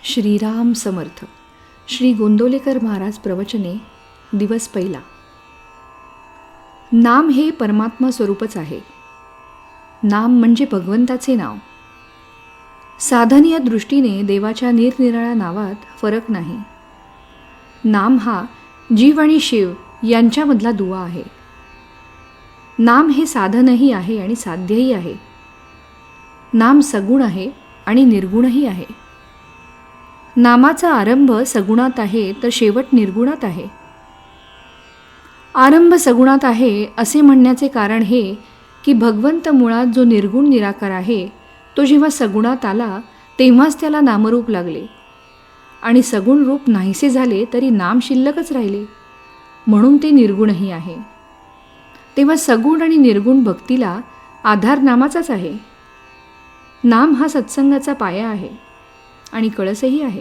श्रीराम समर्थ. श्री गोंदवलेकर महाराज प्रवचने. दिवस पहिला. नाम हे परमात्मा स्वरूपच आहे. नाम म्हणजे भगवंताचे नाव. साधनीय दृष्टीने देवाच्या निरनिराळ्या नावात फरक नाही. नाम हा जीव आणि शिव यांच्यामधला दुवा आहे. नाम हे साधनही आहे आणि साध्यही आहे. नाम सगुण आहे आणि निर्गुणही आहे. नामाचा आरंभ सगुणात आहे तर शेवट निर्गुणात आहे. आरंभ सगुणात आहे असे म्हणण्याचे कारण हे की भगवंत मुळात जो निर्गुण निराकार आहे तो जेव्हा सगुणात आला तेव्हाच त्याला नामरूप लागले आणि सगुण रूप नाहीसे झाले तरी नाम शिल्लकच राहिले, म्हणून ते निर्गुणही आहे. तेव्हा सगुण आणि निर्गुण भक्तीला आधार नामाचाच आहे. नाम हा सत्संगाचा पाया आहे आणि कळसही आहे.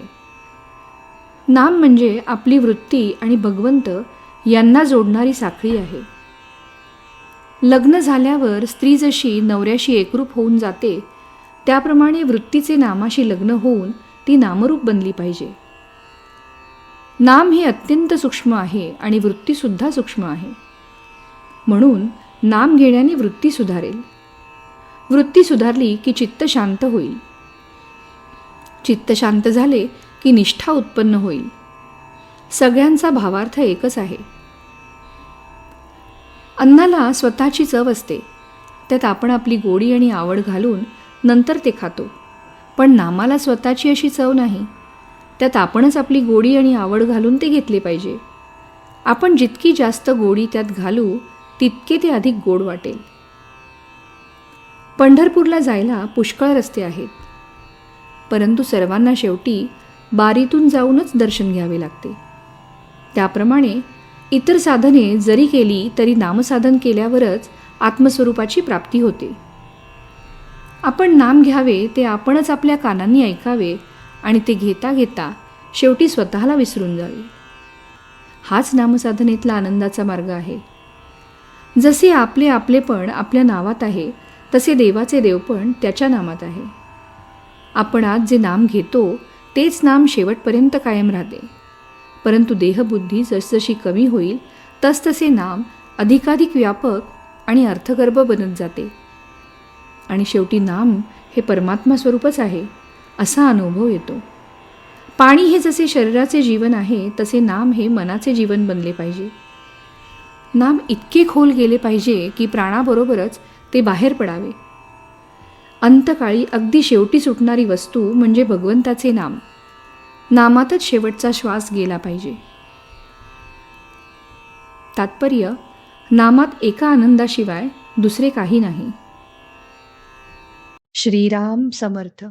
नाम म्हणजे आपली वृत्ती आणि भगवंत यांना जोडणारी साखळी आहे. लग्न झाल्यावर स्त्री जशी नवऱ्याशी एकरूप होऊन जाते त्याप्रमाणे वृत्तीचे नामाशी लग्न होऊन ती नामरूप बनली पाहिजे. नाम हे अत्यंत सूक्ष्म आहे आणि वृत्तीसुद्धा सूक्ष्म आहे, म्हणून नाम घेण्याने वृत्ती सुधारेल. वृत्ती सुधारली की चित्त शांत होईल. चित्त शांत झाले की निष्ठा उत्पन्न होईल. सगळ्यांचा भावार्थ एकच आहे. अन्नाला स्वतःची चव असते, त्यात आपण आपली गोडी आणि आवड घालून नंतर ते खातो. पण नामाला स्वतःची अशी चव नाही, त्यात आपणच आपली गोडी आणि आवड घालून ते घेतले पाहिजे. आपण जितकी जास्त गोडी त्यात घालू तितके ते अधिक गोड वाटेल. पंढरपूरला जायला पुष्कळ रस्ते आहेत, परंतु सर्वांना शेवटी बारीतून जाऊनच दर्शन घ्यावे लागते. त्याप्रमाणे इतर साधने जरी केली तरी नामसाधन केल्यावरच आत्मस्वरूपाची प्राप्ती होते. आपण नाम घ्यावे ते आपणच आपल्या कानांनी ऐकावे आणि ते घेता घेता शेवटी स्वतःला विसरून जावे. हाच नामसाधनेतला आनंदाचा मार्ग आहे. जसे आपले आपलेपण आपल्या नावात आहे तसे देवाचे देवपण त्याच्या नामात आहे. आपण आज जे नाम घेतो तेच नाम शेवटपर्यंत कायम राहते, परंतु देहबुद्धी जसजशी कमी होईल तसतसे नाम अधिकाधिक व्यापक आणि अर्थगर्भ बनत जाते आणि शेवटी नाम हे परमात्मा स्वरूपच आहे असा अनुभव येतो. पाणी हे जसे शरीराचे जीवन आहे तसे नाम हे मनाचे जीवन बनले पाहिजे. नाम इतके खोल गेले पाहिजे की प्राणाबरोबरच ते बाहेर पडावे. अंतकाळी अगदी शेवटी सुटणारी वस्तू म्हणजे भगवंताचे नाम. नामातच शेवटचा श्वास गेला पाहिजे. तात्पर्य: नामात एका आनंदाशिवाय दुसरे काही नाही. श्रीराम समर्थ.